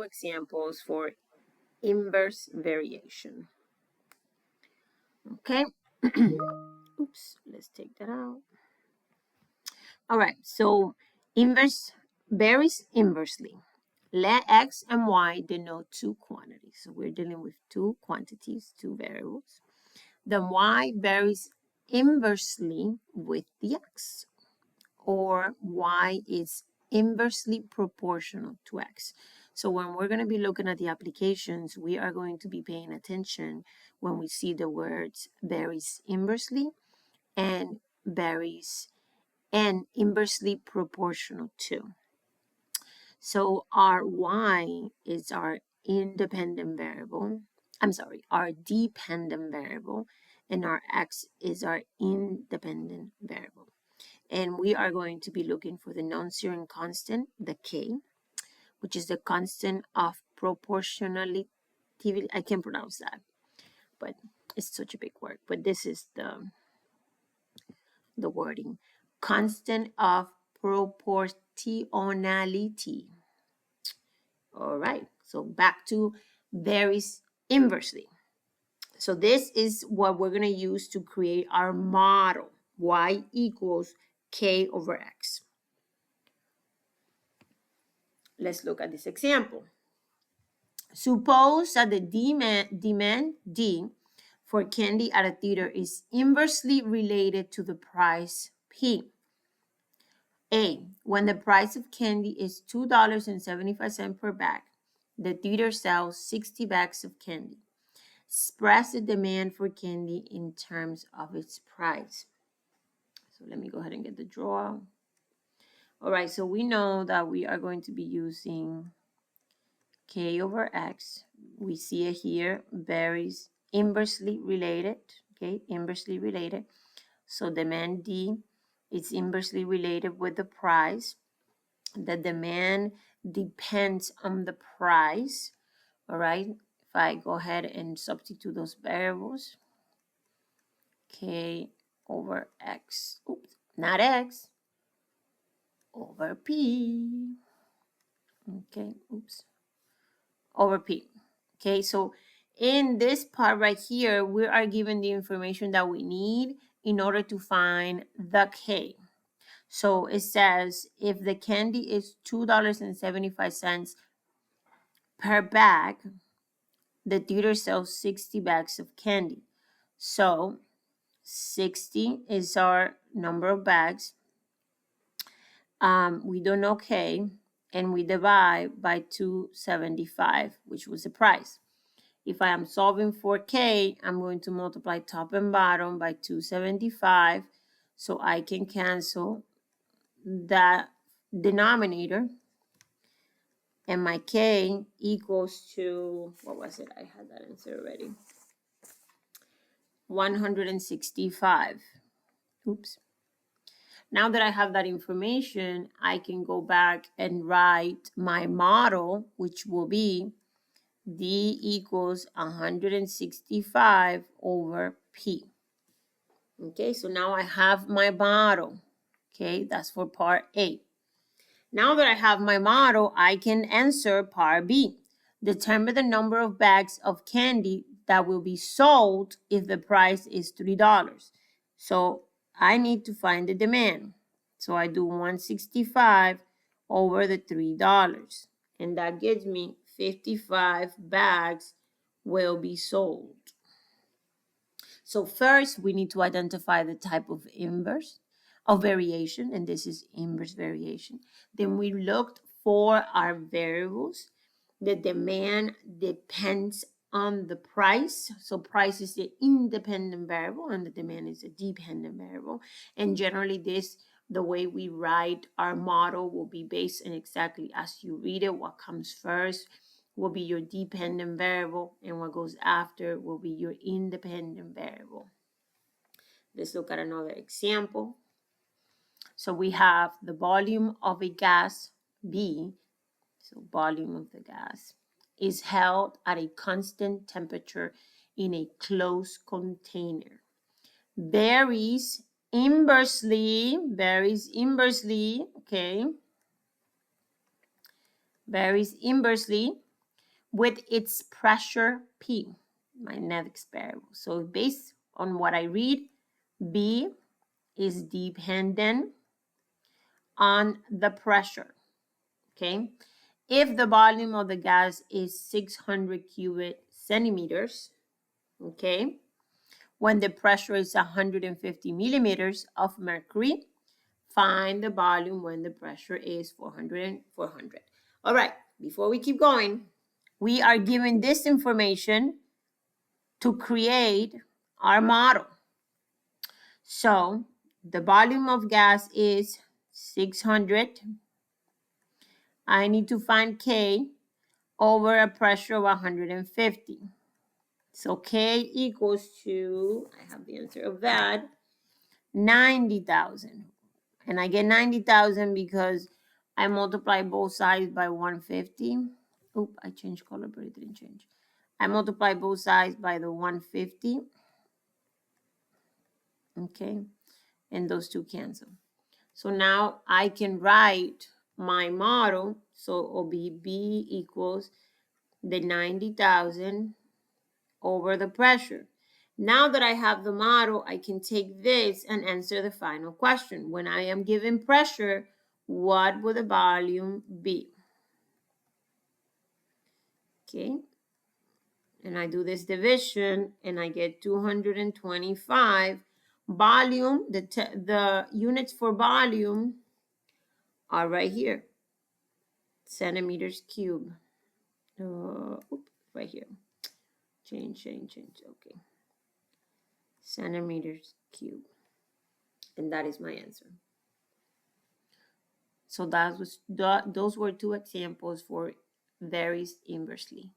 two examples for inverse variation. Okay. Oops, let's take that out. All right, so inverse varies inversely. Let x and y denote two quantities. So we're dealing with two quantities, two variables. Then y varies inversely with the x, or y is inversely proportional to x. So when we're going to be looking at the applications, we are going to be paying attention when we see the words varies inversely and varies and inversely proportional to. So our y is our independent variable. I'm sorry, our dependent variable, and our x is our independent variable. And we are going to be looking for the non-zero constant, the k, which is the constant of proportionality. I can't pronounce that, but it's such a big word. But this is the wording. Constant of proportionality. All right, so back to varies inversely. So this is what we're going to use to create our model. Y equals k over x. Let's look at this example. Suppose that the demand D for candy at a theater is inversely related to the price P. A, when the price of candy is $2.75 per bag, the theater sells 60 bags of candy. Express the demand for candy in terms of its price. So let me go ahead and get the draw. All right, so we know that we are going to be using k over x. We see it here, varies inversely related, okay, inversely related. So demand D is inversely related with the price. The demand depends on the price, all right? If I go ahead and substitute those variables, k over x, oops, not x, over p, okay, oops, over p. Okay, so in this part right here, we are given the information that we need in order to find the k. So it says if the candy is $2.75 per bag, the theater sells 60 bags of candy. So 60 is our number of bags. We don't know k, and we divide by 275, which was the price. If I am solving for k, I'm going to multiply top and bottom by 275, so I can cancel that denominator, and my k equals to, what was it? I had that answer already. 165. Oops. Now that I have that information, I can go back and write my model, which will be D equals 165 over P. Okay, so now I have my model. Okay, that's for part A. Now that I have my model, I can answer part B. Determine the number of bags of candy that will be sold if the price is $3. So I need to find the demand. So I do 165 over the $3. And that gives me 55 bags will be sold. So first, we need to identify the type of inverse of variation, and this is inverse variation. Then we looked for our variables. The demand depends on the price. So price is the independent variable and the demand is a dependent variable. And generally the way we write our model will be based on exactly as you read it. What comes first will be your dependent variable, and what goes after will be your independent variable. Let's look at another example. So we have the volume of a gas, B, so volume of the gas, is held at a constant temperature in a closed container. Varies inversely, okay? Varies inversely with its pressure P, my next variable. So based on what I read, B is dependent on the pressure, okay? If the volume of the gas is 600 cubic centimeters, okay, when the pressure is 150 millimeters of mercury, find the volume when the pressure is 400 and 400. All right, before we keep going, we are given this information to create our model. So the volume of gas is 600. I need to find K over a pressure of 150. So K equals to, I have the answer of that, 90,000. And I get 90,000 because I multiply both sides by 150. Oop, I changed color, but it didn't change. I multiply both sides by the 150. Okay, and those two cancel. So now I can write my model. So it will be B equals the 90,000 over the pressure. Now that I have the model, I can take this and answer the final question. When I am given pressure, what would the volume be? Okay. And I do this division and I get 225. Volume, the units for volume are right here. Centimeters cube. Right here. Change. Okay. Centimeters cube. And that is my answer. So those were two examples for varies inversely.